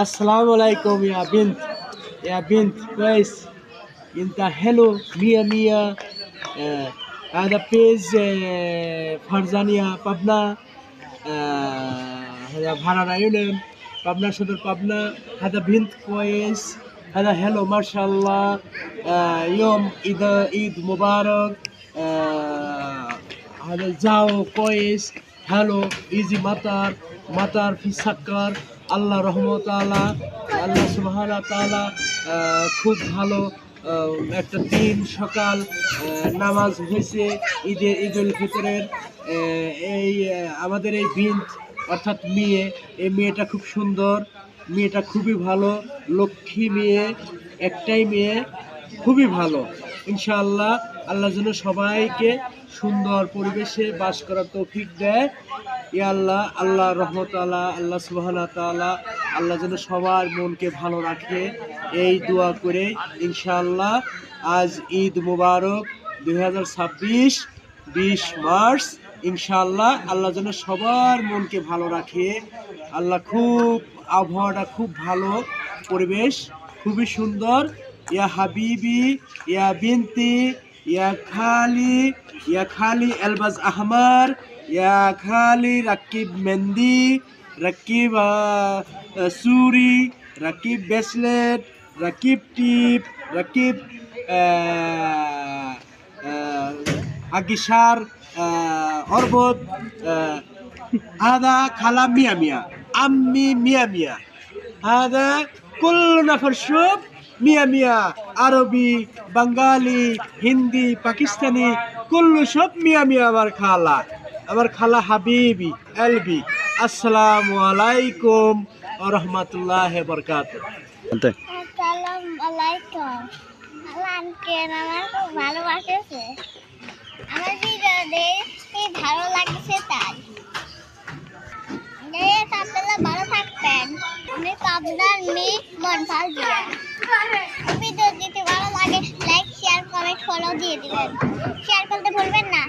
السلام عليكم يا بنت. يا بنت كويس. انت حلو مية مية. هذا بيز فرزانيا بابنا. هذا بحرنا يونان بابنا شدر بابنا. هذا بنت كويس. هذا حلو ما شاء الله. يوم عيد مبارك. هذا جاو كويس حلو ايزي مطر في سكر আল্লাহ রহমত আল্লাহ আল্লাহ সুবহানাহু ওয়া তাআলা খুব ভালো একটা দিন সকাল নামাজ হয়েছে ঈদুল ফিতরের। এই আমাদের এই বিন্ত অর্থাৎ মেয়ে, এই মেয়েটা খুব সুন্দর, মেয়েটা খুবই ভালো, লক্ষ্মী মেয়ে, একটাই মেয়ে, খুবই ভালো। ইনশাআল্লাহ আল্লাহ যেন সবাইকে সুন্দর পরিবেশে বাস করার তৌফিক দেয়। ইয়া আল্লাহ, আল্লাহ রহমত আল্লাহ, আল্লাহ সুবহানাহু ওয়া তাআলা আল্লাহ যেন সবার মনকে ভালো রাখে, এই দোয়া করে ইনশাআল্লাহ আজ ঈদ মুবারক 2026 20 মার্চ। ইনশাআল্লাহ আল্লাহ যেন সবার মনকে ভালো রাখে। আল্লাহ খুব আবহাওয়াটা খুব ভালো, পরিবেশ খুবই সুন্দর। ইয়া হাবিবি ইয়া বিনতি ইয়া খালি এলবাজ আহমার ইয়া খালি রাকিব মেহেন্দি রাকিব সুরি রাকিব ব্রেসলেট রাকিব টিপ রাকিব আকিসার অরবত هذا খালা মিয়া মিয়া আম্মি মিয়া মিয়া هذا كل نفر شوف মিয়া মিয়া আরবি বাঙালি হিন্দি পাকিস্তানি কুল্লু সব মিয়া মিয়া আমার খালা হাবিবি এলবি। আসসালামু আলাইকুম ওয়া রাহমাতুল্লাহি ওয়া বারাকাতুহু। আসসালামু আলাইকুম। আল্লাহকে আমার খুব ভালোবাসেছে, আমার ভিডিও দেখে ভালো লাগছে তাই। আপনারা ভালো থাকবেন। আমি পাবনার মেয়ে মনফাল দিয়া। ভিডিও দিতে ভালো লাগে লাইক শেয়ার কমেন্ট ফলো দিয়ে দিবেন। শেয়ার করতে ভুলবেন না।